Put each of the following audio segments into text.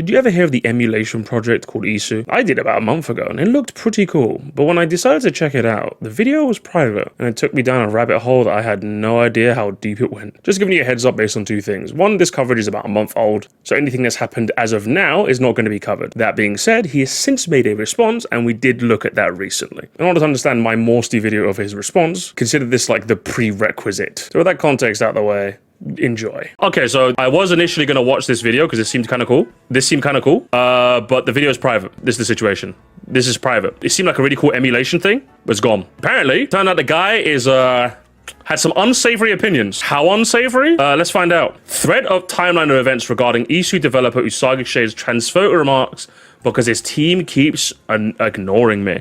Did you ever hear of the emulation project called Isu? I did about a month ago and it looked pretty cool, but when I decided to check it out, the video was private and it took me down a rabbit hole that I had no idea how deep it went. Just giving you a heads up based on two things. One, this coverage is about a month old, so anything that's happened as of now is not going to be covered. That being said, he has since made a response and we did look at that recently. In order to understand my Moresty video of his response, consider this like the prerequisite. So with that context out the way, enjoy. Okay, so I was initially going to watch this video because it seemed kind of cool. This seemed kind of cool, but the video is private. This is the situation. This is private. It seemed like a really cool emulation thing, but it's gone. Apparently, turned out the guy is, had some unsavory opinions. How unsavory? Let's find out. Thread of timeline of events regarding Isu developer Usagi Shade's transphobic remarks because his team keeps ignoring me.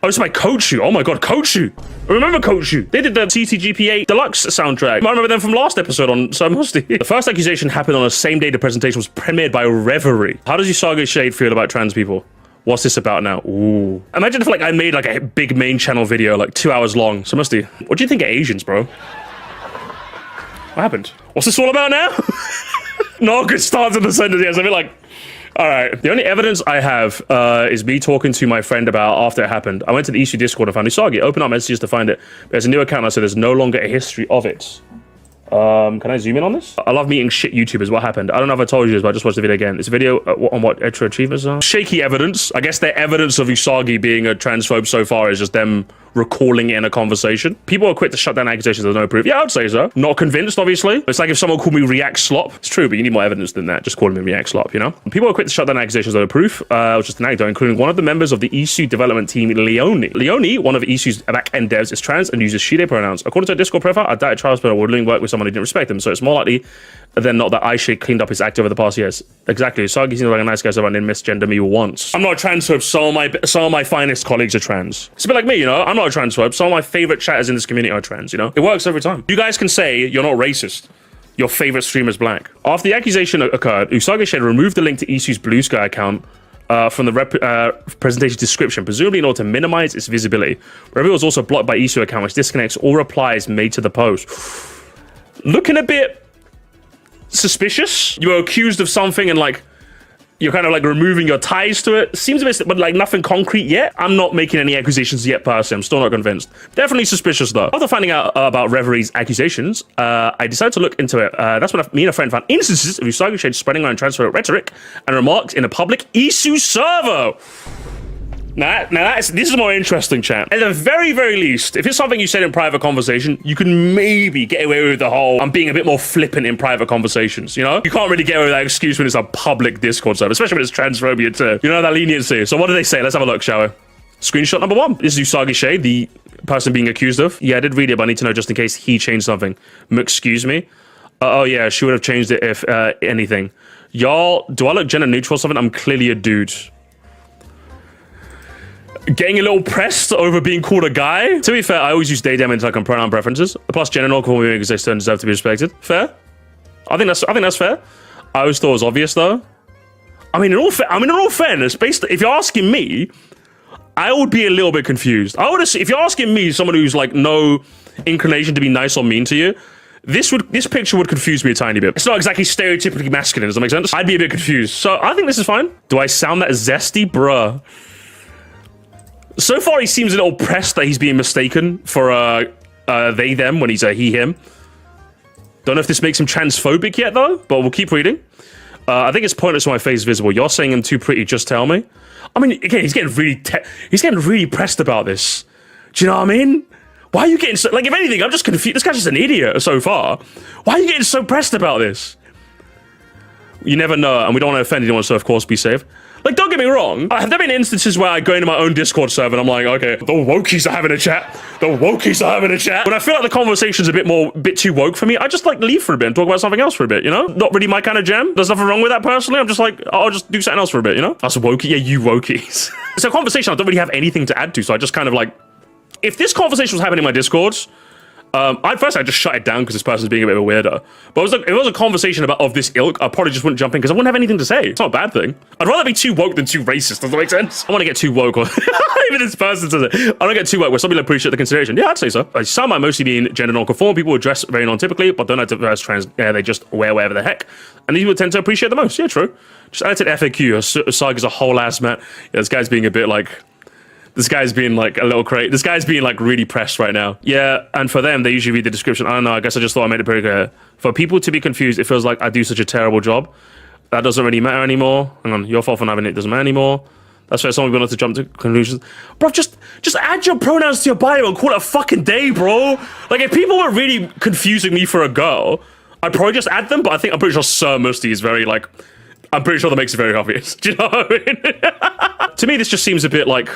Oh, it's by Kochu. Oh my god, Kochu. I remember Kochu. They did the CTGP8 Deluxe soundtrack. I remember them from last episode on Moresty. The first accusation happened on the same day the presentation was premiered by Reverie. How does Usagi Shade feel about trans people? What's this about now? Ooh. Imagine if like I made like a big main channel video, like 2 hours long. So Moresty, what do you think of Asians, bro? What happened? What's this all about now? Not good start to the sentence. Yes, I feel like, all right. The only evidence I have is me talking to my friend about after it happened. I went to the Isu Discord and found Usagi. Open up messages to find it. There's a new account now, so there's no longer a history of it. Can I zoom in on this? I love meeting shit YouTubers. What happened? I don't know if I told you this, but I just watched the video again. It's a video on what extra achievements are. Shaky evidence. I guess the evidence of Usagi being a transphobe so far is just them recalling it in a conversation. People are quick to shut down accusations there's no proof. Yeah, I would say so. Not convinced, obviously. It's like if someone called me React Slop. It's true, but you need more evidence than that. Just calling me React Slop, you know? People are quick to shut down accusations there's no proof. It was just an anecdote, including one of the members of the Isu development team, Leone. Leone, one of Isu's back-end devs, is trans and uses she/they pronouns. According to a Discord profile, I doubt Charles Bell would work with someone who didn't respect him, so it's more likely than not that iShade cleaned up his act over the past years. Exactly. Usagi seems like a nice guy, so I didn't misgender me once. I'm not a transphobe. Some of my finest colleagues are trans. It's a bit like me, you know? I'm not a transphobe. Some of my favorite chatters in this community are trans, you know? It works every time. You guys can say you're not racist. Your favorite streamer's black. After the accusation occurred, Usagi Shade removed the link to Isu's Blue Sky account from the presentation description, presumably in order to minimize its visibility. Reveal was also blocked by Isu account, which disconnects all replies made to the post. Looking a bit suspicious. You were accused of something and like you're kind of like removing your ties to it. Seems a bit, but like nothing concrete yet. I'm not making any accusations yet personally. I'm still not convinced. Definitely suspicious though. After finding out about Reverie's accusations, I decided to look into it. That's when me and a friend found instances of Usagi Shade spreading around transphobic rhetoric and remarks in a public Isu server. Now this is more interesting, chat. At the very, very least, if it's something you said in private conversation, you can maybe get away with the whole, I'm being a bit more flippant in private conversations, you know? You can't really get away with that excuse when it's a public Discord server, especially when it's transphobia too. You know, that leniency. So what do they say? Let's have a look, shall we? Screenshot number 1. This is Usagi Shade, the person being accused of. Yeah, I did read it, but I need to know just in case he changed something. Excuse me? Oh yeah, she would have changed it if anything. Y'all, do I look gender neutral or something? I'm clearly a dude. Getting a little pressed over being called a guy. To be fair, I always use they, them in like on pronoun preferences. Plus, gender non-conforming because they still deserve to be respected. Fair. I think that's fair. I always thought it was obvious though. I mean, in all fairness, if you're asking me, I would be a little bit confused. If you're asking me, someone who's like no inclination to be nice or mean to you, this picture would confuse me a tiny bit. It's not exactly stereotypically masculine. Does that make sense? I'd be a bit confused. So I think this is fine. Do I sound that zesty, bruh? So far, he seems a little pressed that he's being mistaken for they, them, when he's a he, him. Don't know if this makes him transphobic yet, though, but we'll keep reading. I think it's pointless when my face is visible. You're saying I'm too pretty, just tell me. I mean, again, he's getting really pressed about this. Do you know what I mean? Why are you getting so, like, if anything, I'm just confused. This guy's just an idiot so far. Why are you getting so pressed about this? You never know, and we don't want to offend anyone, so of course, be safe. Like, don't get me wrong. Have there been instances where I go into my own Discord server and I'm like, okay, the wokies are having a chat. The wokies are having a chat. When I feel like the conversation's a bit too woke for me, I just like leave for a bit and talk about something else for a bit, you know? Not really my kind of jam. There's nothing wrong with that personally. I'm just like, I'll just do something else for a bit, you know? That's wokie. Yeah, you wokies. It's a conversation I don't really have anything to add to, so I just kind of like, if this conversation was happening in my Discords, At first I just shut it down because this person's being a bit of a weirdo. But if it was a conversation of this ilk, I probably just wouldn't jump in because I wouldn't have anything to say. It's not a bad thing. I'd rather be too woke than too racist. Does that make sense? I want to get too woke. Or even this person says it. I don't get too woke where some people appreciate the consideration. Yeah, I'd say so. Some are mostly being gender non-conform. People who dress very non-typically, but don't dress trans. They just wear whatever the heck. And these people tend to appreciate the most. Yeah, true. Just add to FAQ. Usaga's a whole ass man. Yeah, this guy's being a bit like... This guy's being like a little crazy. This guy's being like really pressed right now. Yeah, and for them, they usually read the description. I don't know, I guess I just thought I made it pretty clear. For people to be confused, it feels like I do such a terrible job. That doesn't really matter anymore. Hang on, your fault for not having it doesn't matter anymore. That's why someone wanted to jump to conclusions. Bro, just add your pronouns to your bio and call it a fucking day, bro. Like, if people were really confusing me for a girl, I'd probably just add them, but I'm pretty sure Sir Moresty is very, like... I'm pretty sure that makes it very obvious. Do you know what I mean? To me, this just seems a bit like...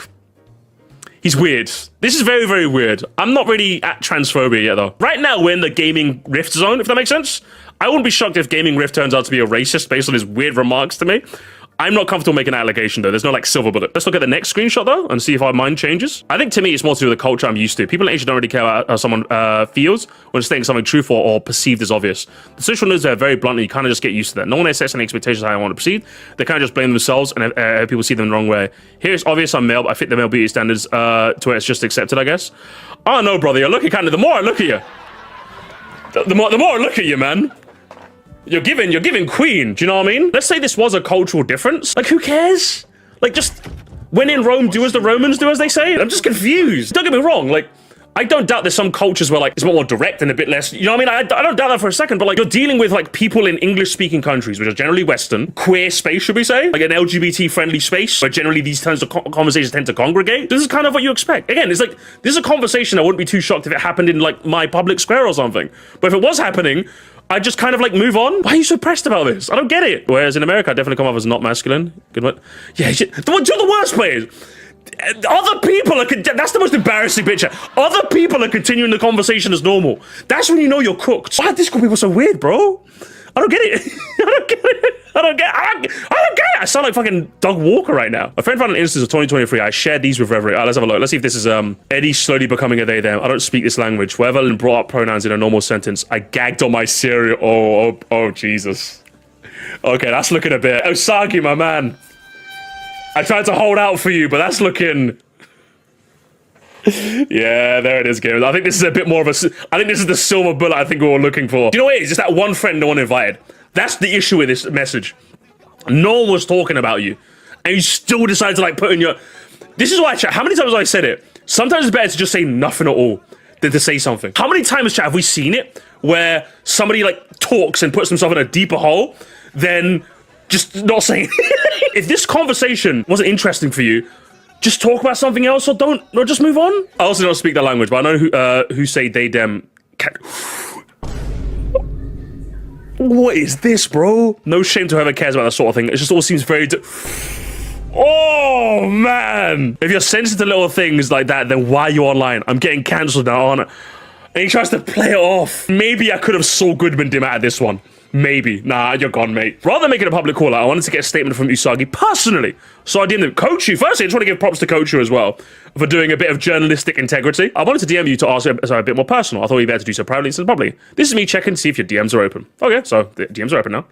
He's weird. This is very, very weird. I'm not really at transphobia yet, though. Right now, we're in the gaming rift zone, if that makes sense. I wouldn't be shocked if gaming rift turns out to be a racist based on his weird remarks to me. I'm not comfortable making an allegation, though. There's no, like, silver bullet. Let's look at the next screenshot, though, and see if our mind changes. I think, to me, it's more to do with the culture I'm used to. People in Asia don't really care about how someone feels when stating something truthful or perceived as obvious. The social news there very bluntly, you kind of just get used to that. No one sets any expectations of how I want to proceed. They kind of just blame themselves, and people see them the wrong way. Here, it's obvious I'm male, but I fit the male beauty standards to where it's just accepted, I guess. Oh, no, brother, you're looking kind of... The more I look at you, the more I look at you, man. You're giving queen, do you know what I mean? Let's say this was a cultural difference. Like, who cares? Like, just, when in Rome, do as the Romans do, as they say. I'm just confused. Don't get me wrong, like, I don't doubt there's some cultures where, like, it's more direct and a bit less, you know what I mean? I don't doubt that for a second, but, like, you're dealing with, like, people in English-speaking countries, which are generally Western, queer space, should we say? Like, an LGBT-friendly space, where generally these kinds of conversations tend to congregate. This is kind of what you expect. Again, it's like, this is a conversation I wouldn't be too shocked if it happened in, like, my public square or something. But if it was happening, I'd just kind of, like, move on. Why are you so pressed about this? I don't get it. Whereas in America, I definitely come off as not masculine. Good one. Yeah, the worst players. Other people are... That's the most embarrassing picture. Other people are continuing the conversation as normal. That's when you know you're cooked. Why are Discord people so weird, bro? I don't get it. I don't get it. I don't get it. I sound like fucking Doug Walker right now. A friend found an instance of 2023. I shared these with Reverie. Let's have a look. Let's see if this is Eddie slowly becoming a they them. I don't speak this language. Whoever brought up pronouns in a normal sentence. I gagged on my cereal. Oh, Jesus. Okay, that's looking a bit... Usagi, my man. I tried to hold out for you, but that's looking... Yeah, there it is, Games. I think this is a bit more of a... I think this is the silver bullet I think we were looking for. Do you know what it is? It's that one friend no one invited. That's the issue with this message. No one was talking about you. And you still decided to, like, put in your... This is why, chat, how many times have I said it? Sometimes it's better to just say nothing at all than to say something. How many times, chat, have we seen it where somebody, like, talks and puts themselves in a deeper hole than just not saying... If this conversation wasn't interesting for you, just talk about something else or just move on. I also don't speak that language, but I know who say they, them. What is this, bro? No shame to whoever cares about that sort of thing. It just all seems very... Oh, man. If you're sensitive to little things like that, then why are you online? I'm getting cancelled now, aren't I? And he tries to play it off. Maybe I could have Saul Goodman him out of this one. Maybe. Nah, you're gone, mate. Rather than making a public call out, I wanted to get a statement from Usagi personally. So I didn't. Kochu, firstly, I just want to give props to Kochu as well for doing a bit of journalistic integrity. I wanted to DM you to ask a bit more personal. I thought you'd be able to do so proudly. So probably, this is me checking to see if your DMs are open. Okay, so the DMs are open now.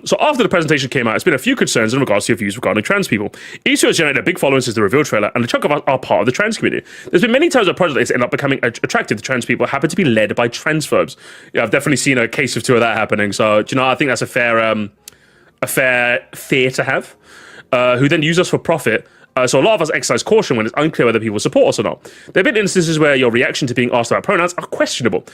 So after the presentation came out, there's been a few concerns in regards to your views regarding trans people. Isu has generated a big following since the reveal trailer, and a chunk of us are part of the trans community. There's been many times where projects end up becoming attractive to trans people happen to be led by transphobes. Yeah, I've definitely seen a case of two of that happening. So, do you know, I think that's a fair fear to have. Who then use us for profit. So a lot of us exercise caution when it's unclear whether people support us or not. There have been instances where your reaction to being asked about pronouns are questionable.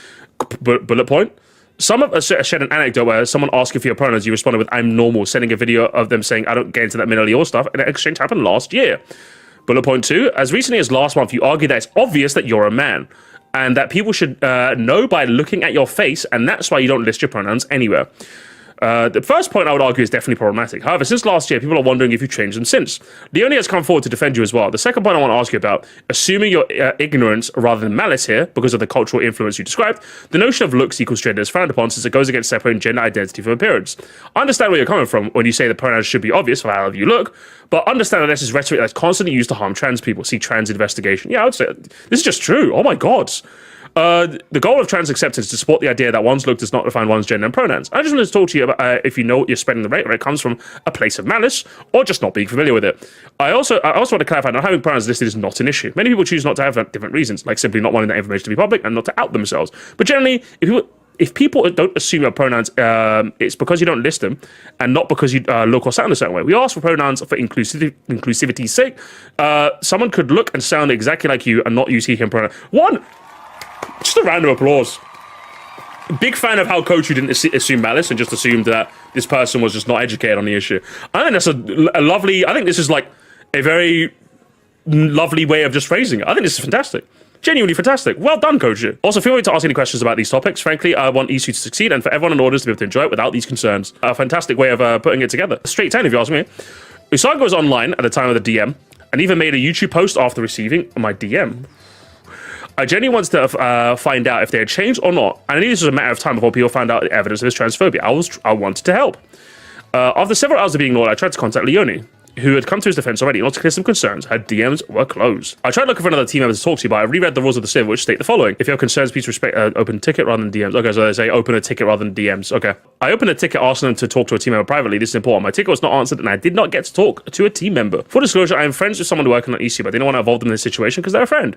Bullet point. Some have shared an anecdote where someone asked you for your pronouns, you responded with, I'm normal, sending a video of them saying, I don't get into that mentally or stuff, and that exchange happened last year. Bullet point 2, as recently as last month, you argue that it's obvious that you're a man, and that people should know by looking at your face, and that's why you don't list your pronouns anywhere. The first point I would argue is definitely problematic. However, since last year, people are wondering if you've changed them since. Leonie has come forward to defend you as well. The second point I want to ask you about, assuming your ignorance rather than malice here, because of the cultural influence you described, the notion of looks equals gender is frowned upon since it goes against separating gender identity from appearance. I understand where you're coming from when you say the pronouns should be obvious for how you look, but understand that this is rhetoric that's constantly used to harm trans people. See trans investigation. Yeah, I would say this is just true. Oh my God. The goal of trans acceptance is to support the idea that one's look does not define one's gender and pronouns. I just wanted to talk to you about if you know what you're spending the rate, where it comes from a place of malice or just not being familiar with it. I also want to clarify, not having pronouns listed is not an issue. Many people choose not to have different reasons, like simply not wanting that information to be public and not to out themselves. But generally, if people don't assume your pronouns, it's because you don't list them and not because you look or sound a certain way. We ask for pronouns for inclusivity's sake. Someone could look and sound exactly like you and not use he, him pronoun. Just a round of applause. Big fan of how Kochu didn't assume malice and just assumed that this person was just not educated on the issue. I think that's a lovely, I think this is like a very lovely way of just phrasing it. I think this is fantastic. Genuinely fantastic. Well done, Kochu. Also, feel free to ask any questions about these topics. Frankly, I want Isu to succeed and for everyone in orders to be able to enjoy it without these concerns. A fantastic way of putting it together. Straight 10, if you ask me. Usagi was online at the time of the DM and even made a YouTube post after receiving my DM. I genuinely wanted to find out if they had changed or not, and I knew this was a matter of time before people found out the evidence of his transphobia. I wanted to help. After several hours of being ignored, I tried to contact Leone, who had come to his defense already in order to clear some concerns. Her DMs were closed. I tried looking for another team member to talk to, but I reread the rules of the Civ, which state the following. If you have concerns, please respect open ticket rather than DMs. Okay, so they say open a ticket rather than DMs. Okay. I opened a ticket asking them to talk to a team member privately. This is important. My ticket was not answered, and I did not get to talk to a team member. Full disclosure, I am friends with someone working on ECU, but I didn't want to involve them in this situation because they're a friend.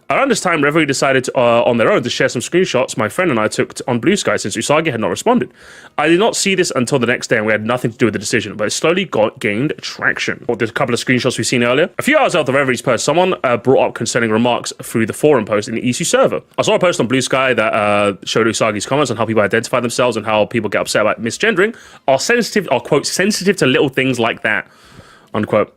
Around this time, Reverie decided on their own to share some screenshots my friend and I took on Blue Sky since Usagi had not responded. I did not see this until the next day and we had nothing to do with the decision, but it slowly gained traction. There's a couple of screenshots we've seen earlier. A few hours after Reverie's post, someone brought up concerning remarks through the forum post in the ECU server. I saw a post on Blue Sky that showed Usagi's comments on how people identify themselves and how people get upset about misgendering are sensitive, or quote, sensitive to little things like that, unquote.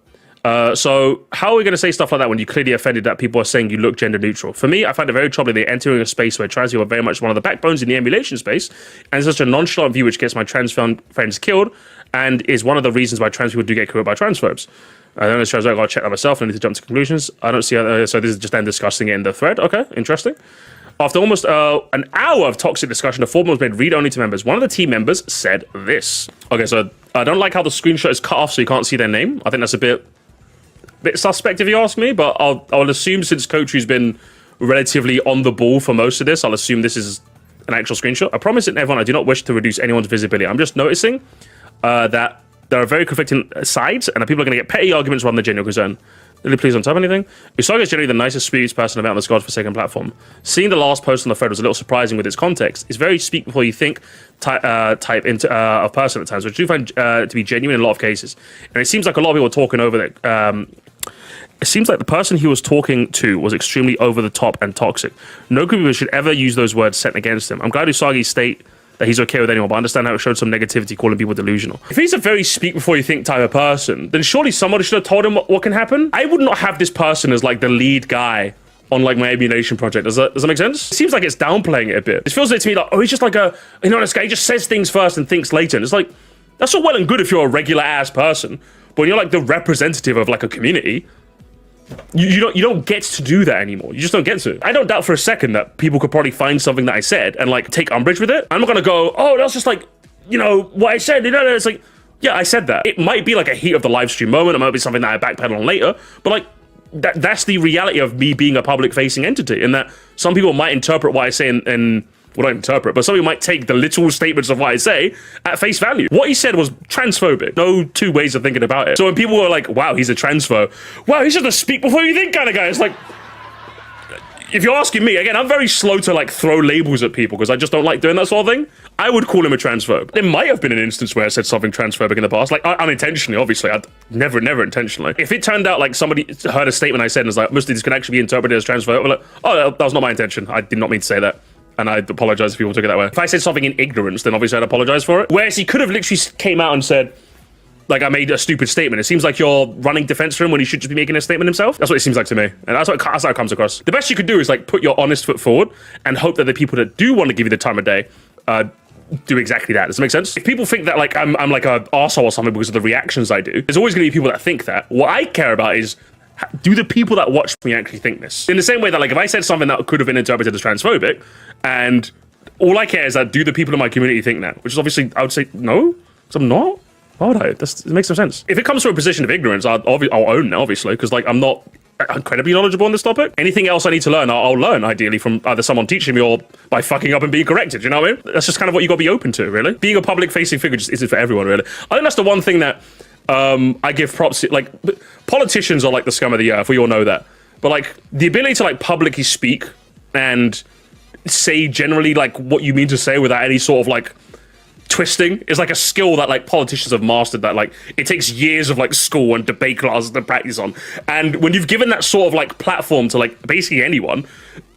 So how are we going to say stuff like that when you clearly offended that people are saying you look gender neutral? For me, I find it very troubling they're entering a space where trans people are very much one of the backbones in the emulation space, and it's such a nonchalant view which gets my trans friends killed and is one of the reasons why trans people do get killed by transphobes. I don't know, I've got to check that myself and I need to jump to conclusions. I don't see, so this is just them discussing it in the thread. Okay, interesting. After almost an hour of toxic discussion, the forum was made read-only to members. One of the team members said this. Okay, so I don't like how the screenshot is cut off so you can't see their name. I think that's a bit suspect if you ask me, but I'll assume since Kochu's been relatively on the ball for most of this, I'll assume this is an actual screenshot. I promise it, everyone, I do not wish to reduce anyone's visibility. I'm just noticing that there are very conflicting sides and that people are going to get petty arguments rather than genuine concern. Lily, please don't type anything. Usagi is generally the nicest, sweetest person about on this godforsaken platform. Seeing the last post on the thread was a little surprising with its context. It's very speak before you think type into a person at times, which I do find to be genuine in a lot of cases. And it seems like a lot of people are talking over that. It seems like the person he was talking to was extremely over the top and toxic. No group of people should ever use those words set against him. I'm glad Usagi state that he's okay with anyone, but I understand how it showed some negativity calling people delusional. If he's a very speak before you think type of person, then surely somebody should have told him what can happen. I would not have this person as like the lead guy on like my emulation project. Does that make sense? It seems like it's downplaying it a bit. It feels like to me like, oh, he's just like this guy, he just says things first and thinks later. And it's like, that's all well and good if you're a regular ass person, but when you're like the representative of like a community, you don't get to do that anymore. You just don't get to. I don't doubt for a second that people could probably find something that I said and like take umbrage with it. I'm not gonna go, oh, that's just like, what I said. It's like, yeah, I said that. It might be like a heat of the live stream moment. It might be something that I backpedal on later, but like that's the reality of me being a public facing entity, in that some people might interpret what I say and well, not interpret, but some people might take the literal statements of what I say at face value. What he said was transphobic. No two ways of thinking about it. So when people were like, wow, he's a transphobe. Wow, he's just a speak before you think kind of guy. It's like, if you're asking me, again, I'm very slow to like throw labels at people because I just don't like doing that sort of thing. I would call him a transphobe. There might have been an instance where I said something transphobic in the past, like unintentionally, obviously. I'd never intentionally. If it turned out like somebody heard a statement I said and was like, mostly this can actually be interpreted as transphobe, I'm like, oh, that was not my intention. I did not mean to say that. And I apologize if people took it that way. If I said something in ignorance, then obviously I'd apologize for it. Whereas he could have literally came out and said, like, I made a stupid statement. It seems like you're running defense for him when he should just be making a statement himself. That's what it seems like to me. And that's how it comes across. The best you could do is like put your honest foot forward and hope that the people that do want to give you the time of day do exactly that. Does that make sense? If people think that like I'm like an arsehole or something because of the reactions I do, there's always going to be people that think that. What I care about is, do the people that watch me actually think this? In the same way that like if I said something that could have been interpreted as transphobic, and all I care is that do the people in my community think that? Which is obviously, I would say no, because I'm not. Why would I? It makes no sense. If it comes to a position of ignorance, I'll own it, obviously, because like I'm not incredibly knowledgeable on this topic. Anything else I need to learn, I'll learn, ideally, from either someone teaching me or by fucking up and being corrected, you know what I mean? That's just kind of what you got to be open to, really. Being a public-facing figure just isn't for everyone, really. I think that's the one thing that I give props to. Like, politicians are like the scum of the earth, we all know that. But, like, the ability to, like, publicly speak and say generally, like, what you mean to say without any sort of, like, twisting is like a skill that like politicians have mastered, that like it takes years of like school and debate classes to practice on. And when you've given that sort of like platform to like basically anyone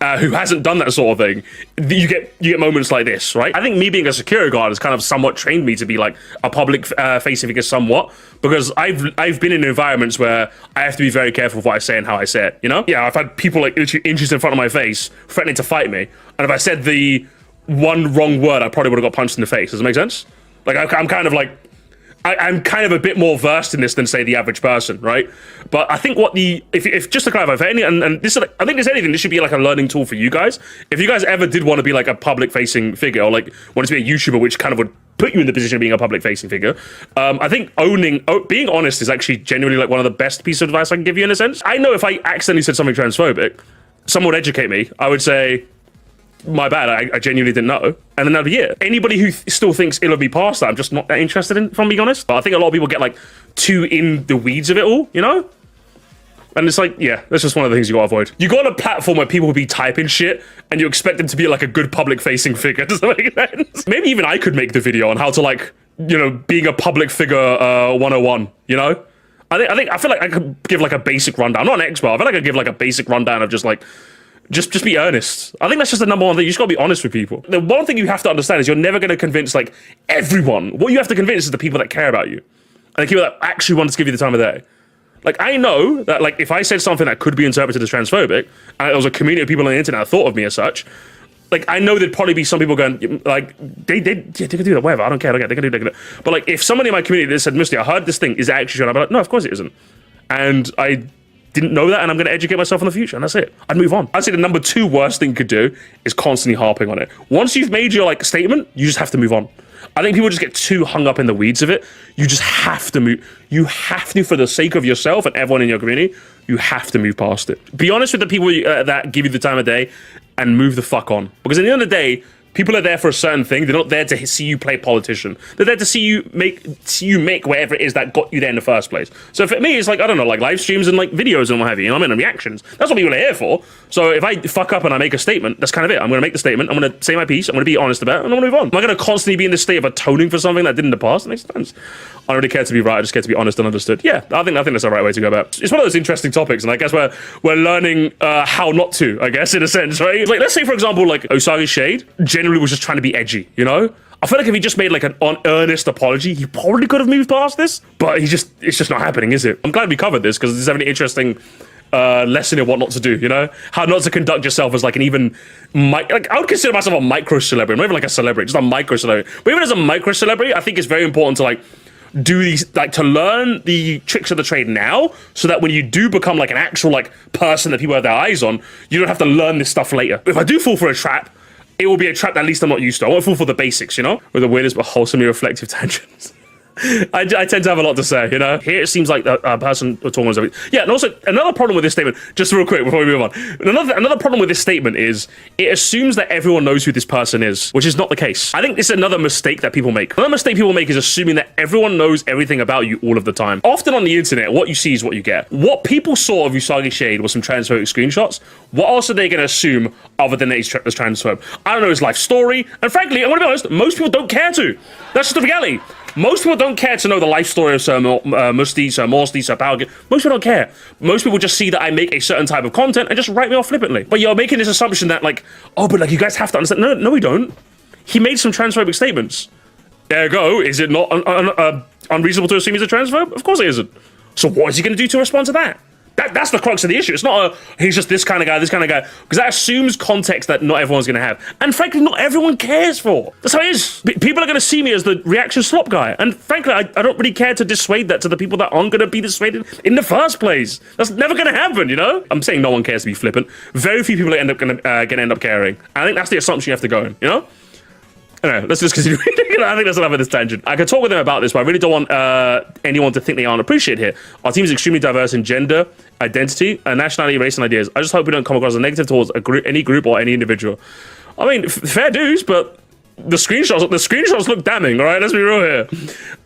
who hasn't done that sort of thing, you get moments like this, right? I think me being a security guard has kind of somewhat trained me to be like a public facing figure somewhat, because I've been in environments where I have to be very careful with what I say and how I say it, you know? Yeah, I've had people like inches in front of my face threatening to fight me, and if I said the one wrong word, I probably would have got punched in the face. Does it make sense? Like, I'm kind of like, I'm kind of a bit more versed in this than say the average person, right? But I think if just to clarify, for any, and this is like, I think there's anything, this should be like a learning tool for you guys. If you guys ever did want to be like a public facing figure, or like wanted to be a YouTuber, which kind of would put you in the position of being a public facing figure, I think being honest is actually genuinely like one of the best pieces of advice I can give you, in a sense. I know if I accidentally said something transphobic, someone would educate me. I would say, my bad, I genuinely didn't know. And then that'd be it. Anybody who still thinks it'll be past that, I'm just not that interested in, if I'm being honest. But I think a lot of people get like too in the weeds of it all, you know? And it's like, yeah, that's just one of the things you gotta avoid. You go on a platform where people will be typing shit and you expect them to be like a good public facing figure. Does that make sense? Maybe even I could make the video on how to like, you know, being a public figure 101, you know? I feel like I could give like a basic rundown. I'm not an expert. I feel like I could give like a basic rundown of just like, just be earnest. I think that's just the number one thing. You just gotta be honest with people. The one thing you have to understand is you're never gonna convince like everyone. What you have to convince is the people that care about you, and the people that actually want to give you the time of day. Like, I know that like if I said something that could be interpreted as transphobic, and there was a community of people on the internet that thought of me as such, like I know there'd probably be some people going like they can do that, whatever. I don't care. They can do that. But like if somebody in my community that said, "Musty, I heard this thing, is it actually true?" I'd be like, "No, of course it isn't." And I didn't know that, and I'm going to educate myself in the future, and that's it. I'd move on. I'd say the number 2 worst thing you could do is constantly harping on it. Once you've made your like statement, you just have to move on. I think people just get too hung up in the weeds of it. You just have to move. You have to, for the sake of yourself and everyone in your community, you have to move past it. Be honest with the people that give you the time of day, and move the fuck on. Because at the end of the day, people are there for a certain thing. They're not there to see you play politician. They're there to see you make whatever it is that got you there in the first place. So for me, it's like, I don't know, like live streams and like videos and what have you, and and reactions. That's what people are here for. So if I fuck up and I make a statement, that's kind of it. I'm going to make the statement. I'm going to say my piece. I'm going to be honest about it, and I'm going to move on. Am I going to constantly be in this state of atoning for something that did in the past? That makes sense. I don't really care to be right. I just care to be honest and understood. Yeah, I think that's the right way to go about it. It's one of those interesting topics, and I guess we're learning how not to, I guess, in a sense, right? Like, let's say, for example, like Usagi Shade generally was just trying to be edgy, you know? I feel like if he just made like an earnest apology, he probably could have moved past this, but it's just not happening, is it? I'm glad we covered this, because this is having an interesting lesson in what not to do, you know? How not to conduct yourself as like an even, like I would consider myself a micro celebrity, not even like a celebrity, just a micro celebrity. But even as a micro celebrity, I think it's very important to like do these, like to learn the tricks of the trade now, so that when you do become like an actual like person that people have their eyes on, you don't have to learn this stuff later. If I do fall for a trap, it will be a trap that at least I'm not used to. I won't fall for the basics, you know? With the weirdest but wholesomely reflective tangents. I tend to have a lot to say, you know? Here it seems like a person talking about. Yeah, and also another problem with this statement, just real quick before we move on. Another problem with this statement is it assumes that everyone knows who this person is, which is not the case. I think this is another mistake that people make. Another mistake people make is assuming that everyone knows everything about you all of the time. Often on the internet, what you see is what you get. What people saw of Usagi Shade was some transphobic screenshots. What else are they going to assume other than that he's transphobe? I don't know his life story, and frankly, I'm going to be honest, most people don't care to. That's just the reality. Most people don't care to know the life story of Sir Moresty, Sir Moresty, Sir Palgan. Most people don't care. Most people just see that I make a certain type of content and just write me off flippantly. But you're making this assumption that like, oh, but like you guys have to understand. No, we don't. He made some transphobic statements. Ergo, is it not unreasonable to assume he's a transphobe? Of course it isn't. So what is he going to do to respond to that? That's the crux of the issue. It's not he's just this kind of guy, because that assumes context that not everyone's going to have. And frankly, not everyone cares for. That's how it is. People are going to see me as the reaction slop guy. And frankly, I don't really care to dissuade that to the people that aren't going to be dissuaded in the first place. That's never going to happen, you know? I'm saying no one cares to be flippant. Very few people are going to end up caring. And I think that's the assumption you have to go in, you know? Anyway, let's just continue. I think that's enough of this tangent. I could talk with them about this, but I really don't want anyone to think they aren't appreciated here. Our team is extremely diverse in gender, identity, nationality, race, and ideas. I just hope we don't come across as negative towards any group or any individual. I mean, fair dues, but the screenshots look damning, all right? Let's be real here.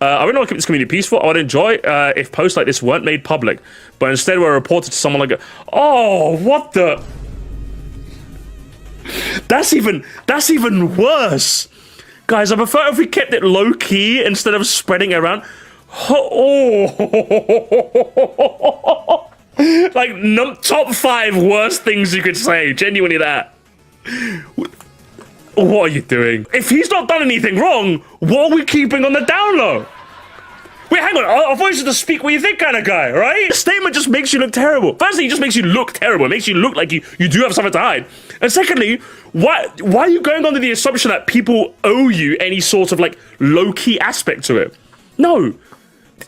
I really want to keep this community peaceful. I would enjoy if posts like this weren't made public, but instead were reported to someone like, oh, what the... That's even worse. Guys, I prefer if we kept it low-key instead of spreading it around. Oh. Like, top 5 worst things you could say. Genuinely that. What are you doing? If he's not done anything wrong, what are we keeping on the down low? Wait, hang on. I thought you said to speak what you think kind of guy, right? The statement just makes you look terrible. Firstly, it just makes you look terrible. It makes you look like you do have something to hide. And secondly, why are you going under the assumption that people owe you any sort of like low-key aspect to it? No.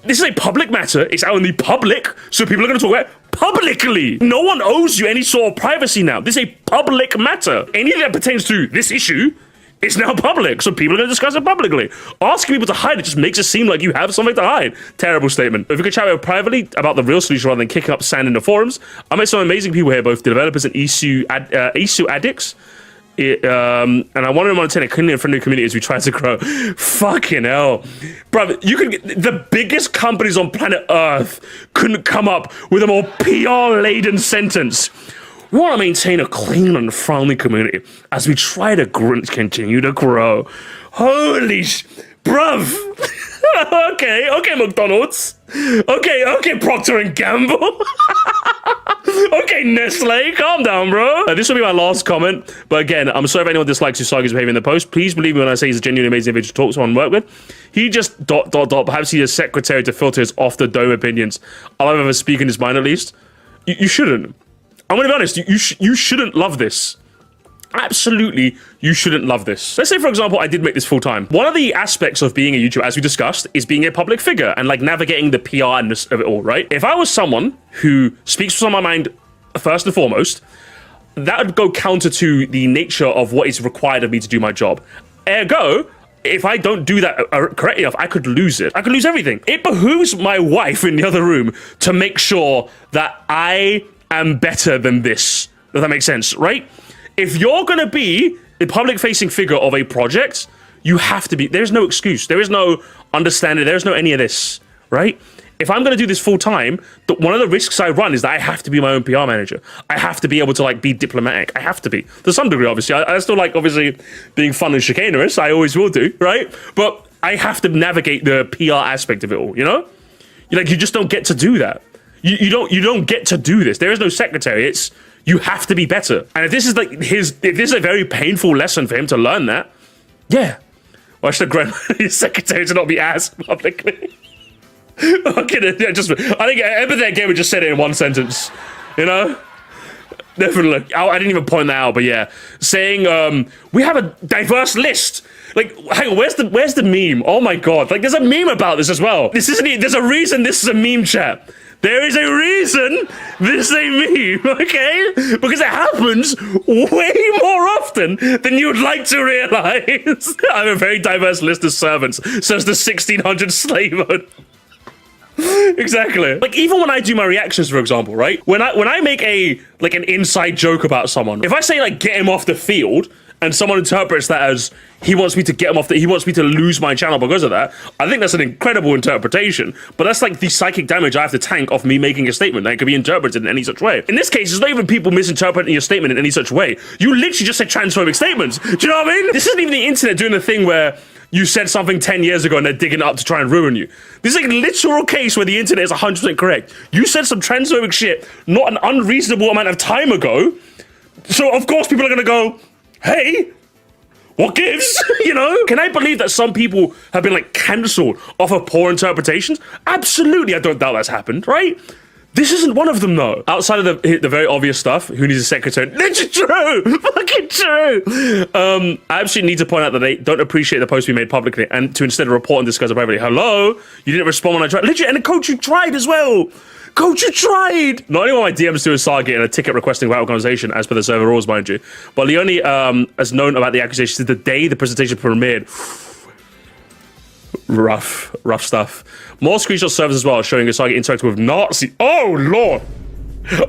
This is a public matter. It's out in the public, so people are going to talk about it publicly. No one owes you any sort of privacy now. This is a public matter. Anything that pertains to this issue is now public, so people are going to discuss it publicly. Asking people to hide it just makes it seem like you have something to hide. Terrible statement. If we could chat with privately about the real solution rather than kicking up sand in the forums, I met some amazing people here, both developers and issue addicts. And I want to maintain a clean and friendly community as we try to grow. Fucking hell. Bro, you could get the biggest companies on planet Earth couldn't come up with a more PR-laden sentence. We want to maintain a clean and friendly community as we try to continue to grow. Holy bruv. Okay, McDonald's. Okay, Procter and Gamble. Okay, Nestle, calm down, bro. This will be my last comment, but again, I'm sorry if anyone dislikes Usagi's behavior in the post. Please believe me when I say he's a genuinely amazing individual to talk to and work with. He just ... Perhaps he's a secretary to filter his off-the-dome opinions. I'll ever speak in his mind at least. You shouldn't. I'm gonna be honest, you shouldn't love this. Absolutely, you shouldn't love this. Let's say, for example, I did make this full-time. One of the aspects of being a YouTuber, as we discussed, is being a public figure and like navigating the PR-ness of it all, right? If I was someone who speaks what's on my mind first and foremost, that would go counter to the nature of what is required of me to do my job. Ergo, if I don't do that correctly enough, I could lose it. I could lose everything. It behooves my wife in the other room to make sure that I am better than this. Does that make sense, right? If you're gonna be the public-facing figure of a project, you have to be. There's no excuse. There is no understanding. There's no any of this, right? If I'm gonna do this full-time, one of the risks I run is that I have to be my own PR manager. I have to be able to like be diplomatic. I have to be. To some degree, obviously. I still like, obviously, being fun and chicanerous. I always will do, right? But I have to navigate the PR aspect of it all, you know? You just don't get to do that. You don't get to do this. There is no secretary. It's you have to be better. And if this is like if this is a very painful lesson for him to learn that, yeah. Well, I should have grown his secretary to not be asked publicly. Okay, yeah, I think Empathetic Gamer just said it in one sentence. You know? Definitely. I didn't even point that out, but yeah. Saying, we have a diverse list. Like, hang on, where's the meme? Oh my god. Like, there's a meme about this as well. There's a reason this is a meme chat. There is a reason this is a meme, okay? Because it happens way more often than you would like to realize. I have a very diverse list of servants, says the 1600 slave owner. Exactly. Like, even when I do my reactions, for example, right? When I make an inside joke about someone, if I say, like, get him off the field, and someone interprets that as he wants me to get him off he wants me to lose my channel because of that, I think that's an incredible interpretation. But that's like the psychic damage I have to tank off me making a statement that could be interpreted in any such way. In this case, it's not even people misinterpreting your statement in any such way. You literally just said transphobic statements. Do you know what I mean? This isn't even the internet doing the thing where you said something 10 years ago and they're digging it up to try and ruin you. This is like a literal case where the internet is 100% correct. You said some transphobic shit not an unreasonable amount of time ago. So of course people are gonna go, hey, what gives? You know? Can I believe that some people have been like cancelled off of poor interpretations? Absolutely, I don't doubt that's happened, right? This isn't one of them, though. Outside of the very obvious stuff, who needs a secretary? It's true! Fucking true! I absolutely need to point out that they don't appreciate the post we made publicly and to instead report and discuss it privately. Hello? You didn't respond when I tried. Literally, and the coach, you tried as well! Coach, you tried! Not only were my DMs to Usagi and a ticket requesting about organization, as per the server rules, mind you, but Leone has known about the accusations since the day the presentation premiered. Rough stuff. More screenshot servers as well, showing Usagi interacting with Nazi. Oh, Lord.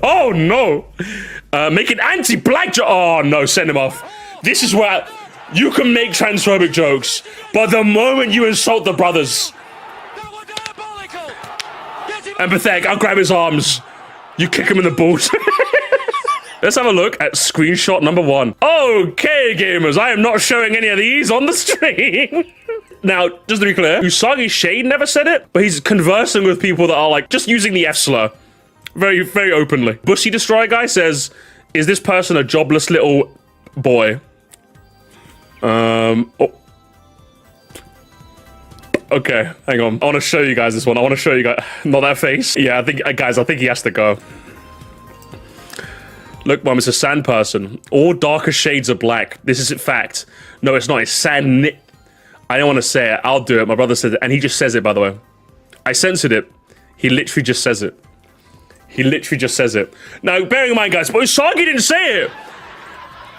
Oh, no. Making anti-black oh, no, send him off. This is where you can make transphobic jokes, but the moment you insult the brothers... Empathetic, I'll grab his arms. You kick him in the balls. Let's have a look at screenshot number 1. Okay, gamers, I am not showing any of these on the stream. Now, just to be clear, Usagi Shade never said it, but he's conversing with people that are like just using the F slur very, very openly. Bussy Destroyer guy says, is this person a jobless little boy? Oh. Okay, hang on. I want to show you guys this one. I want to show you guys. Not that face. Yeah, I think, guys, I think he has to go. Look, Mom, it's a sand person. All darker shades are black. This is a fact. No, it's not. It's sand. I don't want to say it. I'll do it. My brother said it. And he just says it, by the way. I censored it. He literally just says it. He literally just says it. Now, bearing in mind, guys, but Usagi didn't say it.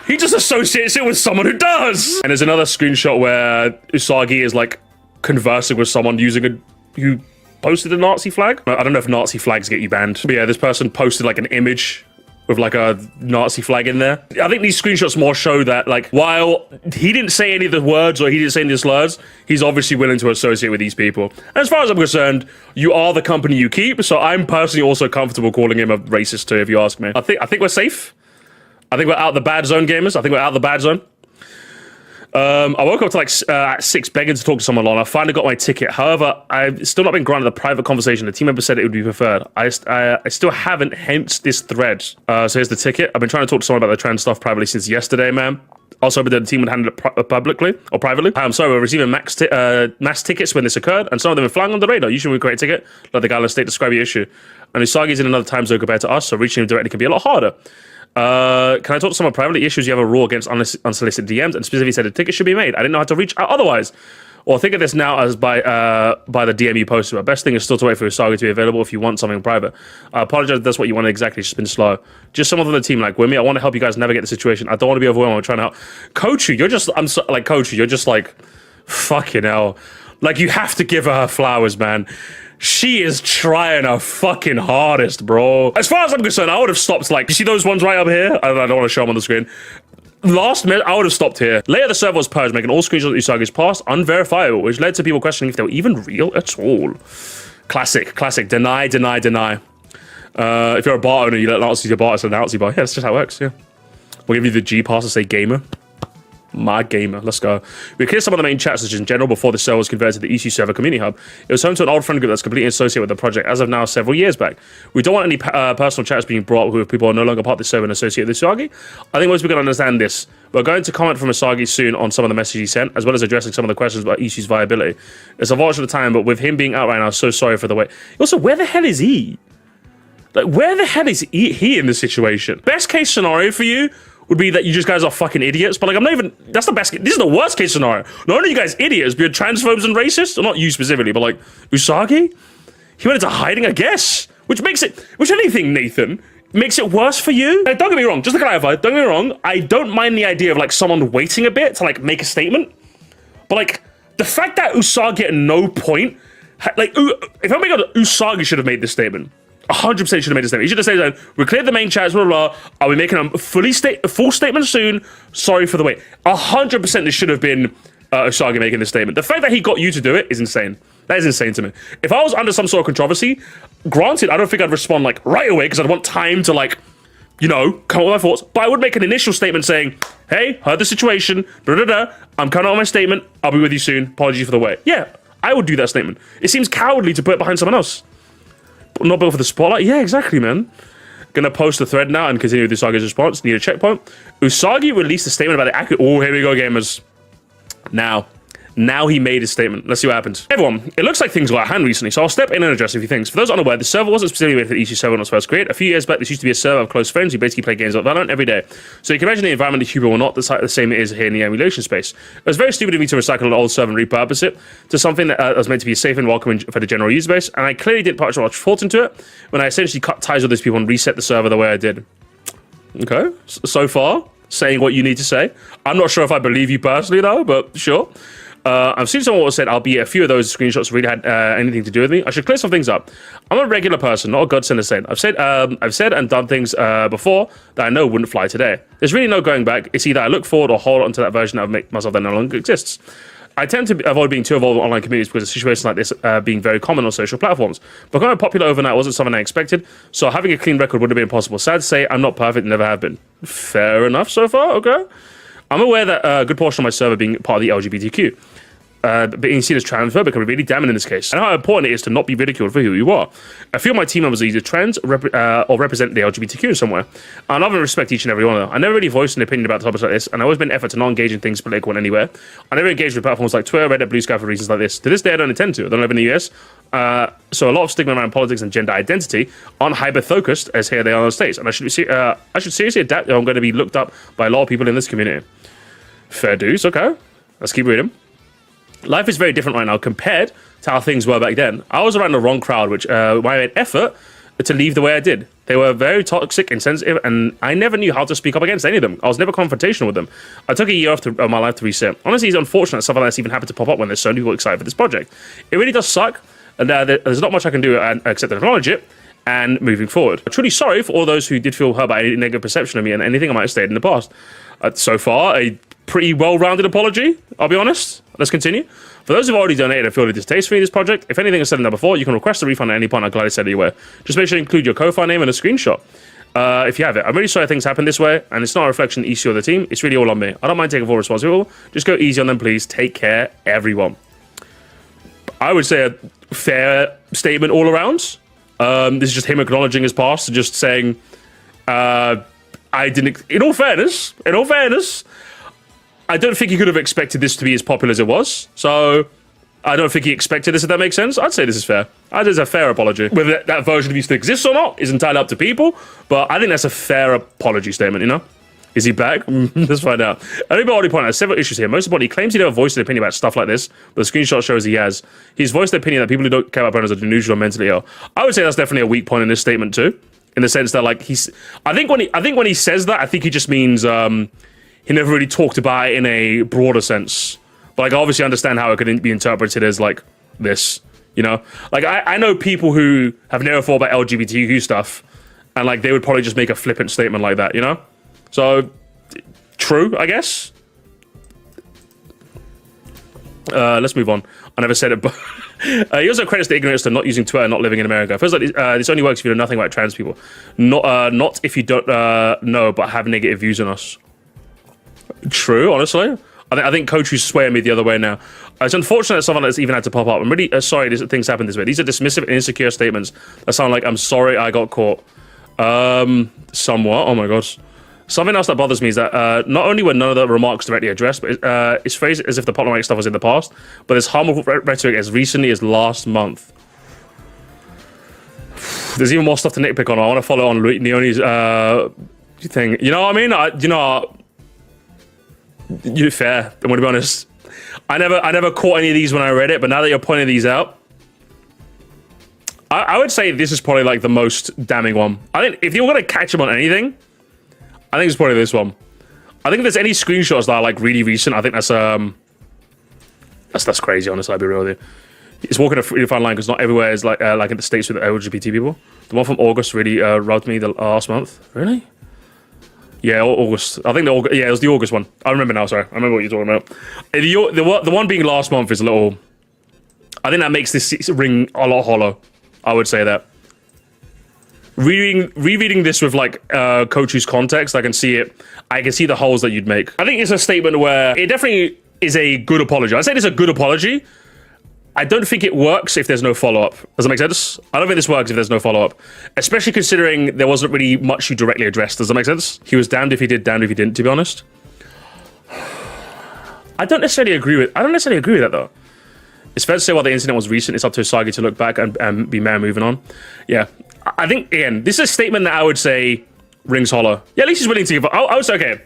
He just associates it with someone who does. And there's another screenshot where Usagi is, like, conversing with someone using who posted a Nazi flag. I don't know if Nazi flags get you banned. But yeah, this person posted, like, an image with like a Nazi flag in there. I think these screenshots more show that, like, while he didn't say any of the words or he didn't say any of the slurs, he's obviously willing to associate with these people. And as far as I'm concerned, you are the company you keep, so I'm personally also comfortable calling him a racist too, if you ask me. I think we're safe. I think we're out of the bad zone, gamers. I think we're out of the bad zone. I woke up to like at 6 begging to talk to someone alone. I finally got my ticket. However, I've still not been granted a private conversation. The team member said it would be preferred. I still haven't, hence this thread. So here's the ticket. I've been trying to talk to someone about the trans stuff privately since yesterday, man. Also, but the team would handle it publicly or privately. So we're receiving mass tickets when this occurred, and some of them are flying on the radar. Usually when we create a ticket, let the guy on the state describe the issue. And Usagi's in another time zone compared to us, so reaching him directly can be a lot harder. Can I talk to someone privately? Issues you have a rule against unsolicited DMs, and specifically said a ticket should be made. I didn't know how to reach out otherwise. Or think of this now as by the DM you posted. But best thing is still to wait for Usagi to be available if you want something private. I apologize if that's what you wanted exactly. It's just been slow. Just someone from the team like with me. I want to help you guys navigate the situation. I don't want to be overwhelmed. I'm trying to help. Kochu, you're just Kochu, you're just like fucking hell. Like, you have to give her flowers, man. She is trying her fucking hardest, bro. As far as I'm concerned, I would have stopped, like, you see those ones right up here? I don't want to show them on the screen. Last minute, I would have stopped here. Later, the server was purged, making all screenshots of Usagi's past unverifiable, which led to people questioning if they were even real at all. Classic. Deny. If you're a bar owner, you let Nazi your bar, it's a Nazi bar. Yeah, that's just how it works, yeah. We'll give you the G pass to say gamer. My gamer, let's go. We cleared some of the main chat sessions in general before the server was converted to the EC server community hub. It was home to an old friend group that's completely associated with the project as of now several years back. We don't want any personal chats being brought with people who are no longer part of the server and associated with Usagi. I think most people can understand this. We're going to comment from Usagi soon on some of the messages he sent, as well as addressing some of the questions about EC's viability. It's unfortunate time, but with him being out right now, so sorry for the wait. Also, where the hell is he? Like, where the hell is he in this situation? Best case scenario for you would be that you just guys are fucking idiots, but like, I'm not even, that's the best, this is the worst case scenario. Not only are you guys idiots, but you're transphobes and racists, or not you specifically, but like, Usagi? He went into hiding, I guess, which makes it, which anything, Nathan, makes it worse for you. Like, don't get me wrong, just to clarify, don't get me wrong, I don't mind the idea of like someone waiting a bit to like make a statement, but like, the fact that Usagi at no point, like, if I'm being honest, Usagi should have made this statement. 100% should have made a statement. He should have said that we cleared the main chats, blah, blah, blah. Are we making a full statement soon? Sorry for the wait. 100% this should have been Usagi making this statement. The fact that he got you to do it is insane. That is insane to me. If I was under some sort of controversy, granted, I don't think I'd respond like right away because I'd want time to like, you know, come up with my thoughts. But I would make an initial statement saying, hey, heard the situation, I'm coming out with my statement. I'll be with you soon. Apologies for the wait. Yeah, I would do that statement. It seems cowardly to put it behind someone else. Not built for the spotlight? Yeah, exactly, man. Gonna post the thread now and continue with Usagi's response. Need a checkpoint. Usagi released a statement about the accurate... Oh, here we go, gamers. Now, Now he made his statement. Let's see what happens. Everyone, it looks like things got out of hand recently, so I'll step in and address a few things. For those unaware, the server wasn't specifically made for the EC server when it was first created. A few years back, this used to be a server of close friends who basically play games like Valorant every day. So you can imagine the environment of Cuba or not, the same it is here in the emulation space. It was very stupid of me to recycle an old server and repurpose it to something that was meant to be safe and welcoming for the general user base, and I clearly didn't put much thought into it when I essentially cut ties with those people and reset the server the way I did. Okay, so far, saying what you need to say. I'm not sure if I believe you personally though, but sure. I've seen someone said, albeit a few of those screenshots really had anything to do with me. I should clear some things up. I'm a regular person, not a godsend saint. I've said and done things before that I know wouldn't fly today. There's really no going back. It's either I look forward or hold on to that version of myself that no longer exists. I tend to avoid being too involved in online communities because of situations like this being very common on social platforms. Becoming popular overnight wasn't something I expected, so having a clean record would have been impossible. Sad to say, I'm not perfect, never have been. Fair enough so far, okay. I'm aware that a good portion of my server being part of the LGBTQ, being seen as transphobic can be really damning in this case, and how important it is to not be ridiculed for who you are. A few of my team members are either trans or represent the LGBTQ in some way. I love and respect each and every one of them. I never really voiced an opinion about topics like this, and I always been an effort to not engage in things political in anywhere. I never engaged with platforms like Twitter, Reddit, Blue Sky for reasons like this. To this day, I don't intend to. I don't live in the US, so a lot of stigma around politics and gender identity aren't hyper-focused as here they are in the States, and I should seriously adapt or I'm going to be looked up by a lot of people in this community. Fair dues, okay. Let's keep reading. Life is very different right now compared to how things were back then. I was around the wrong crowd, which I made effort to leave the way I did. They were very toxic, insensitive, and I never knew how to speak up against any of them. I was never confrontational with them. I took a year off of my life to reset. Honestly, it's unfortunate that stuff like this even happened to pop up when there's so many people excited for this project. It really does suck, and there's not much I can do except to acknowledge it and moving forward. I'm truly sorry for all those who did feel hurt by any negative perception of me and anything I might have stated in the past. So far, a pretty well-rounded apology, I'll be honest. Let's continue. For those who've already donated and feel the distaste for me this project, if anything is said in there before, you can request a refund at any point. I'm glad I said it anywhere. Just make sure you include your Ko-Fi name and a screenshot. If you have it. I'm really sorry things happen this way, and it's not a reflection of EC or the team. It's really all on me. I don't mind taking full responsibility. Just go easy on them, please. Take care, everyone. I would say a fair statement all around. This is just him acknowledging his past, just saying, I didn't... In all fairness, I don't think he could have expected this to be as popular as it was. So I don't think he expected this, if that makes sense. I'd say this is fair. That is a fair apology. Whether that version of you still exists or not is entirely up to people. But I think that's a fair apology statement, you know? Is he back? Let's find out. I've already pointed out several issues here. Most importantly, he claims he never voiced an opinion about stuff like this, but the screenshot shows he has. He's voiced the opinion that people who don't care about pronouns are delusional or mentally ill. I would say that's definitely a weak point in this statement too. In the sense that, like, I think when he says that, I think he just means he never really talked about it in a broader sense. But, like, I obviously understand how it could be interpreted as, like, this, you know? Like, I know people who have never thought about LGBTQ stuff, and, like, they would probably just make a flippant statement like that, you know? So, true, I guess. Let's move on. I never said it, but... he also credits the ignorance to not using Twitter and not living in America. It feels like this only works if you know nothing about trans people. Not if you don't know, but have negative views on us. True, honestly. I think Coach is swaying me the other way now. It's unfortunate that someone that's even had to pop up. I'm really sorry things happen this way. These are dismissive and insecure statements that sound like, I'm sorry I got caught. Somewhat. Oh my gosh. Something else that bothers me is that not only were none of the remarks directly addressed, but it's phrased as if the problematic stuff was in the past, but there's harmful rhetoric as recently as last month. There's even more stuff to nitpick on. I want to follow on Leonie's thing. You know what I mean? You're fair. I'm going to be honest. I never caught any of these when I read it, but now that you're pointing these out, I would say this is probably like the most damning one. I think if you're going to catch him on anything, I think it's probably this one. I think if there's any screenshots that are like really recent, I think that's crazy. Honestly, I'll be real with you. It's walking a really fine line because not everywhere is like in the States with LGBT people. The one from August really rubbed me the last month. Really? Yeah, August. I think it was the August one. I remember now. Sorry, I remember what you're talking about. The one being last month is a little. I think that makes this ring a lot hollow. I would say that. Rereading this with like Kochu's context, I can see it. I can see the holes that you'd make. I think it's a statement where it definitely is a good apology. I'd say it's a good apology. I don't think it works if there's no follow-up. Does that make sense? I don't think this works if there's no follow-up. Especially considering there wasn't really much you directly addressed. Does that make sense? He was damned if he did, damned if he didn't, to be honest. I don't necessarily agree with that though. It's fair to say while the incident was recent, it's up to Usagi to look back and be mad moving on. Yeah, I think, again, this is a statement that I would say rings hollow. Yeah, at least he's willing to give up. I would say, okay,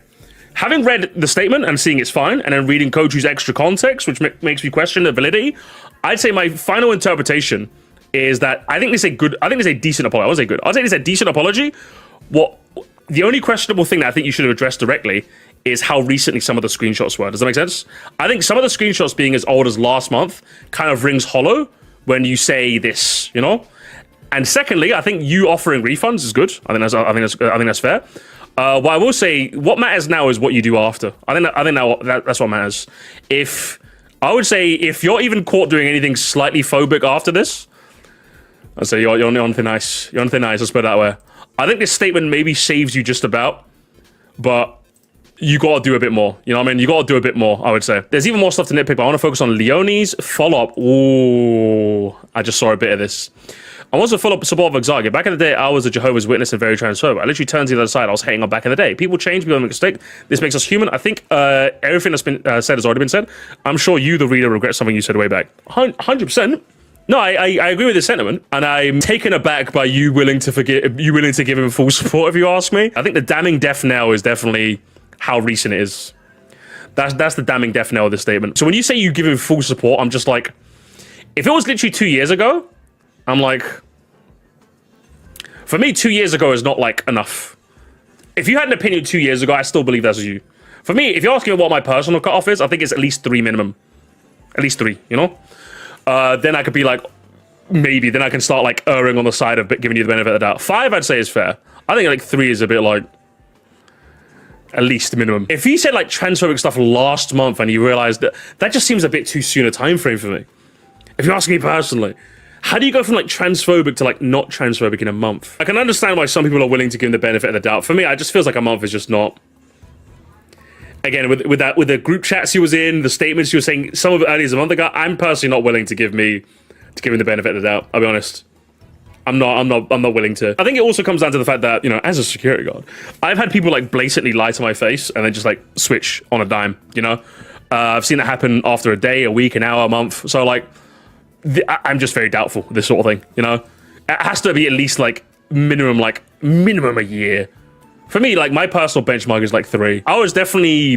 having read the statement and seeing it's fine, and then reading Koju's extra context, which makes me question the validity, I'd say my final interpretation is that I think it's a decent apology. I won't say good. I'll say it's a decent apology. The only questionable thing that I think you should have addressed directly is how recently some of the screenshots were. Does that make sense? I think some of the screenshots being as old as last month kind of rings hollow when you say this, you know? And secondly, I think you offering refunds is good. I think that's fair. What I will say, what matters now is what you do after. I think that's what matters. I would say if you're even caught doing anything slightly phobic after this, I'd say you're on thin ice. You're on thin ice, let's put it that way. I think this statement maybe saves you just about, but you gotta do a bit more. You know what I mean? You gotta do a bit more, I would say. There's even more stuff to nitpick, but I want to focus on Leone's follow-up. Ooh, I just saw a bit of this. I was a full-up support of Usagi. Back in the day, I was a Jehovah's Witness and very transphobic. I literally turned to the other side. I was hating on back in the day. People change, people make mistakes. This makes us human. I think everything that's been said has already been said. I'm sure you, the reader, regret something you said way back. 100%. No, I agree with this sentiment, and I'm taken aback by you willing to give him full support, if you ask me. I think the damning death knell is definitely how recent it is. That's the damning death knell of this statement. So when you say you give him full support, I'm just like, if it was literally 2 years ago, I'm like, for me, 2 years ago is not like enough. If you had an opinion 2 years ago, I still believe that's you. For me, if you're asking me what my personal cutoff is, I think it's at least 3 minimum. At least 3, you know? Then I could be like, maybe. Then I can start like erring on the side of giving you the benefit of the doubt. 5, I'd say is fair. I think like 3 is a bit like, at least minimum. If he said like transphobic stuff last month and you realized that just seems a bit too soon a time frame for me. If you ask me personally, how do you go from like transphobic to like not transphobic in a month? I can understand why some people are willing to give him the benefit of the doubt. For me, it just feels like a month is just not. Again, with the group chats he was in, the statements you were saying, some of it earlier as a month ago, I'm personally not willing to give him the benefit of the doubt. I'll be honest. I'm not willing to. I think it also comes down to the fact that, you know, as a security guard, I've had people like blatantly lie to my face and then just like switch on a dime, you know? I've seen that happen after a day, a week, an hour, a month. So like, I'm just very doubtful with this sort of thing, you know? It has to be at least like minimum a year. For me, like my personal benchmark is like 3. I would say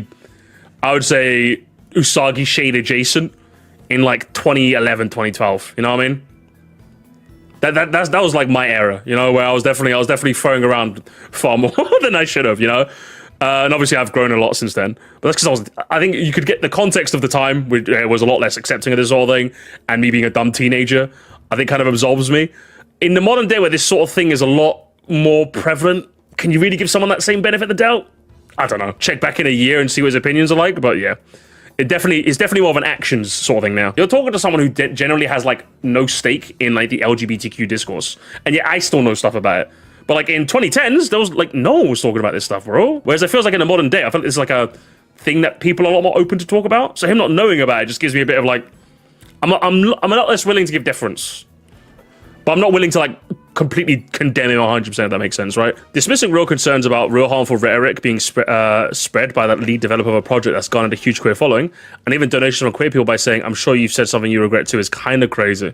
Usagi shade adjacent in like 2011, 2012. You know what I mean? That was like my era, you know, where I was definitely throwing around far more than I should have, you know. And obviously I've grown a lot since then. But that's because I think you could get the context of the time, which was a lot less accepting of this whole thing, and me being a dumb teenager, I think kind of absolves me. In the modern day where this sort of thing is a lot more prevalent, can you really give someone that same benefit of the doubt? I don't know. Check back in a year and see what his opinions are like, but yeah. It's definitely more of an actions sort of thing now. You're talking to someone who generally has like no stake in like the LGBTQ discourse, and yet I still know stuff about it. But like in 2010s, there was like no one was talking about this stuff, bro. Whereas it feels like in the modern day, I feel like it's like a thing that people are a lot more open to talk about. So him not knowing about it just gives me a bit of like, I'm a lot less willing to give deference, but I'm not willing to like completely condemn him 100%, if that makes sense, right? Dismissing real concerns about real harmful rhetoric being spread by that lead developer of a project that's garnered a huge queer following, and even donations from queer people by saying, I'm sure you've said something you regret too, is kind of crazy.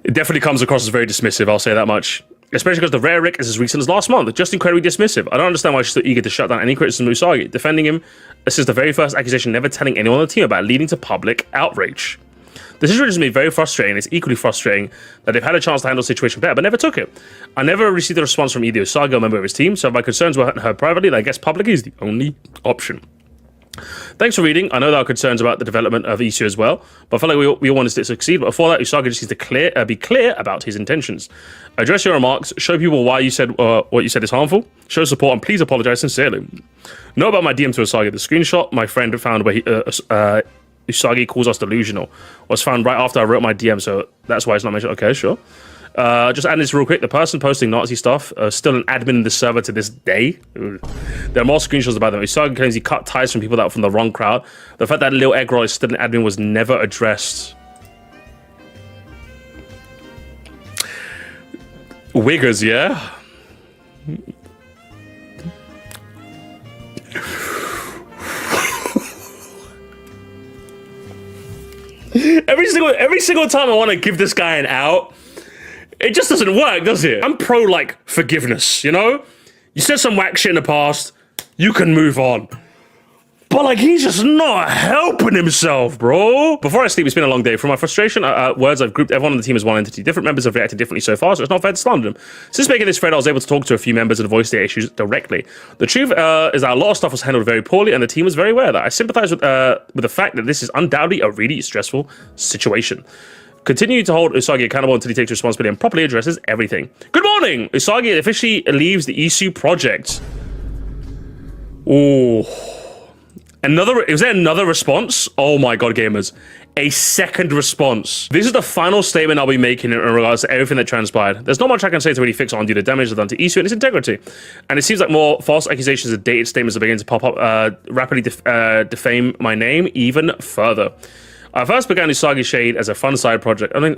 It definitely comes across as very dismissive, I'll say that much. Especially because the rhetoric is as recent as last month, just incredibly dismissive. I don't understand why she's so eager to shut down any criticism of Usagi. Defending him, this is the very first accusation, never telling anyone on the team about, leading to public outrage. This is really just me very frustrating. It's equally frustrating that they've had a chance to handle the situation better, but never took it. I never received a response from either Usagi or a member of his team, so if my concerns were heard privately, then I guess publicly is the only option. Thanks for reading. I know there are concerns about the development of Isu as well, but I feel like we all want us to succeed. But before that, Usagi just needs to be clear about his intentions. Address your remarks, show people why you said what you said is harmful, show support, and please apologize sincerely. Know about my DM to Usagi. The screenshot my friend found where Usagi calls us delusional was found right after I wrote my DM, so that's why it's not mentioned. Okay, sure. Just adding this real quick, the person posting Nazi stuff still an admin in the server to this day. Ooh. There are more screenshots about them. Usagi claims he cut ties from people that were from the wrong crowd. The fact that Lil Eggroll is still an admin was never addressed. Wiggers, yeah? Every single time I want to give this guy an out, it just doesn't work, does it? I'm pro, like, forgiveness, you know? You said some whack shit in the past, you can move on. But, like, he's just not helping himself, bro. Before I sleep, it's been a long day. From my frustration words, I've grouped everyone on the team as one entity. Different members have reacted differently so far, so it's not fair to slander them. Since making this thread, I was able to talk to a few members and voice their issues directly. The truth is that a lot of stuff was handled very poorly, and the team was very aware of that. I sympathize with the fact that this is undoubtedly a really stressful situation. Continue to hold Usagi accountable until he takes responsibility and properly addresses everything. Good morning! Usagi officially leaves the Isu project. Ooh. Is there another response? Oh my god, gamers. A second response. This is the final statement I'll be making in regards to everything that transpired. There's not much I can say to really fix on due to the damage done to Isu and its integrity. And it seems like more false accusations and dated statements are beginning to pop up, rapidly defame my name even further. I first began Usagi Shade as a fun side project. I mean,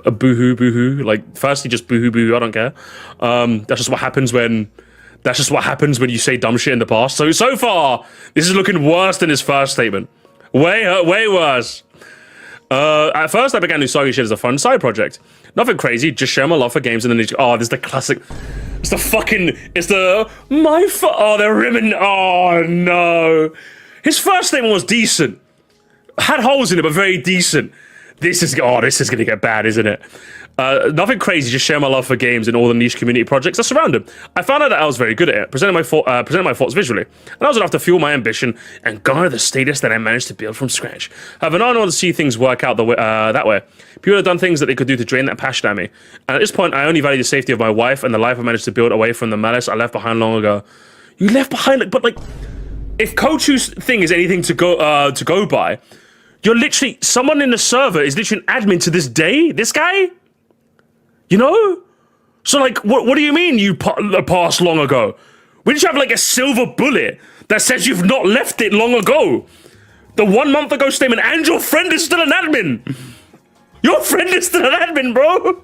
a boohoo. Like, firstly, just boohoo, I don't care. That's just what happens when you say dumb shit in the past. So far, this is looking worse than his first statement. Way worse. At first, I began Usagi Shit as a fun side project. Nothing crazy, just share my love for games and then oh, there's the classic. Oh, they're rimming. Oh, no. His first statement was decent. Had holes in it, but very decent. This is gonna get bad, isn't it? Nothing crazy, just share my love for games and all the niche community projects that surround them. I found out that I was very good at it, presenting my thoughts visually, and that was enough to fuel my ambition and garner the status that I managed to build from scratch. However, now I want to see things work out that way. People have done things that they could do to drain that passion at me, and at this point, I only value the safety of my wife and the life I managed to build away from the malice I left behind long ago. You left behind, but like, if Kochu's thing is anything to go by, you're literally, someone in the server is literally an admin to this day? This guy? You know? So like, what do you mean you passed long ago? We just have like a silver bullet that says you've not left it long ago. The 1 month ago statement, and your friend is still an admin. Your friend is still an admin, bro.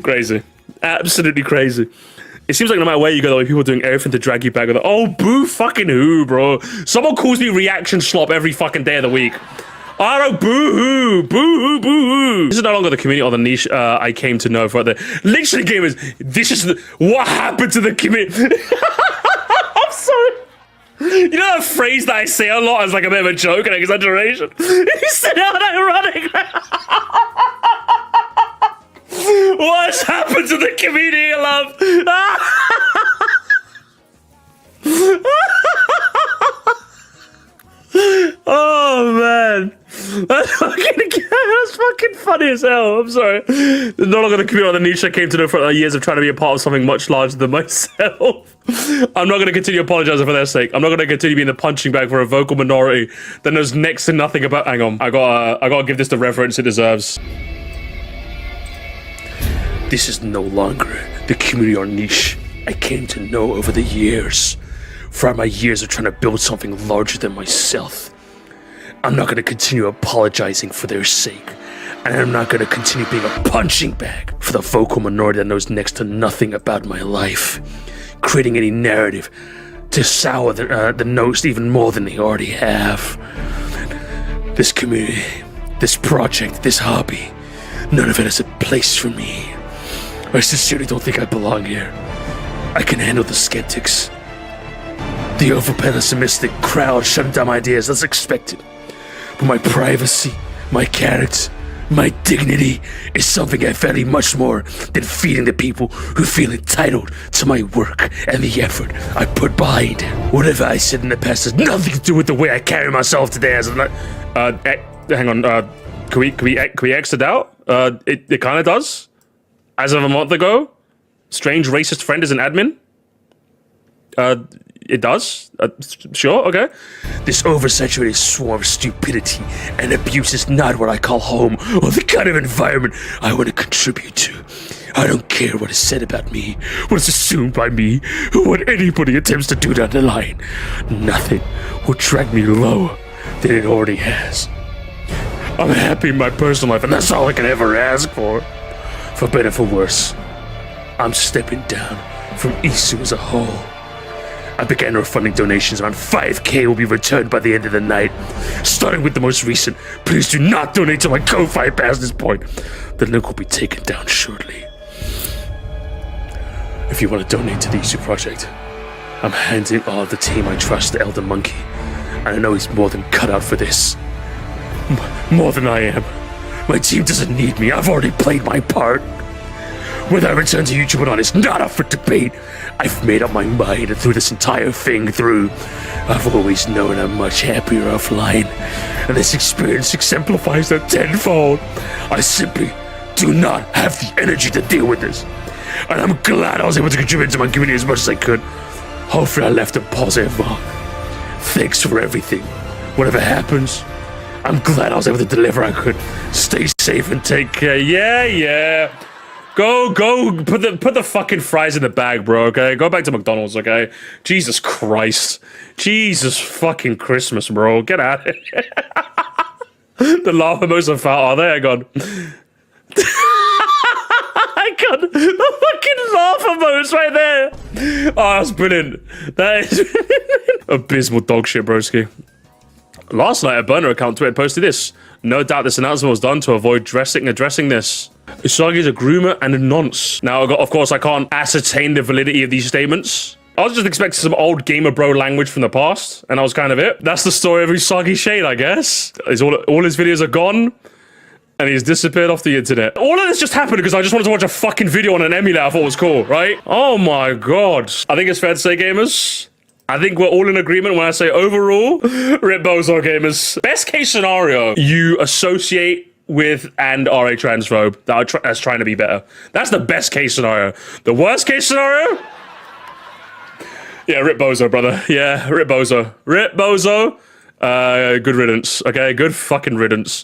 Crazy. Absolutely crazy. It seems like no matter where you go, though, people are doing everything to drag you back. Like, oh, boo fucking who, bro? Someone calls me reaction slop every fucking day of the week. I don't boo-hoo, boo-hoo, boo-hoo. This is no longer the community or the niche I came to know for the literally gamers. This is what happened to the community. I'm sorry. You know that phrase that I say a lot as like a bit of a joke and an exaggeration? You said out ironic. What's happened to the community, love? Oh man, that's fucking funny as hell. I'm sorry. No longer the community on the niche I came to know for years of trying to be a part of something much larger than myself. I'm not going to continue apologizing for their sake. I'm not going to continue being the punching bag for a vocal minority that knows next to nothing about. Hang on, I gotta give this the reverence it deserves. This is no longer the community or niche I came to know over the years. Throughout my years of trying to build something larger than myself. I'm not going to continue apologizing for their sake. And I'm not going to continue being a punching bag for the vocal minority that knows next to nothing about my life. Creating any narrative to sour the notes even more than they already have. This community, this project, this hobby, none of it has a place for me. I sincerely don't think I belong here. I can handle the skeptics. The over-pessimistic crowd shutting down my ideas, that's expected. But my privacy, my character, my dignity is something I value much more than feeding the people who feel entitled to my work and the effort I put behind it. Whatever I said in the past has nothing to do with the way I carry myself today as hang on, can we exit out? It kind of does. As of a month ago, strange racist friend is an admin. It does? Sure, okay. This oversaturated swarm of stupidity and abuse is not what I call home or the kind of environment I want to contribute to. I don't care what is said about me, what is assumed by me, or what anybody attempts to do down the line. Nothing will drag me lower than it already has. I'm happy in my personal life, and that's all I can ever ask for. For better or for worse, I'm stepping down from Isu as a whole. I began refunding donations. Around 5K will be returned by the end of the night. starting with the most recent. Please do not donate to my Ko-Fi past this point. The link will be taken down shortly. If you want to donate to the Isu project, I'm handing all the team I trust to Elder Monkey, and I know he's more than cut out for this. More than I am. My team doesn't need me. I've already played my part. Whether I return to YouTube or not is not up for debate. I've made up my mind through this entire thing through. I've always known I'm much happier offline, and this experience exemplifies that tenfold. I simply do not have the energy to deal with this, and I'm glad I was able to contribute to my community as much as I could. Hopefully I left a positive mark. Thanks for everything. Whatever happens, I'm glad I was able to deliver. I could. Stay safe and take care. Yeah. Go, put the fucking fries in the bag, bro, okay? Go back to McDonald's, okay? Jesus Christ. Jesus fucking Christmas, bro. Get out of here. The laugh emotes are foul. Are they? I got... I got the fucking laugh emotes right there. Oh, that's brilliant. That is abysmal dog shit, broski. Last night, a burner account Twitter posted this. No doubt this announcement was done to avoid addressing this. Usagi is a groomer and a nonce. Now, of course, I can't ascertain the validity of these statements. I was just expecting some old gamer bro language from the past, and that was kind of it. That's the story of Usagi Shade, I guess. All his videos are gone, and he's disappeared off the internet. All of this just happened because I just wanted to watch a fucking video on an emulator I thought was cool, right? Oh my god. I think it's fair to say, gamers, I think we're all in agreement when I say overall, rip Bozo, gamers. Best case scenario, you associate with and are a transphobe that's trying to be better. That's the best case scenario. The worst case scenario? Yeah, rip Bozo, brother. Yeah, rip Bozo. Rip Bozo. Good riddance, okay? Good fucking riddance.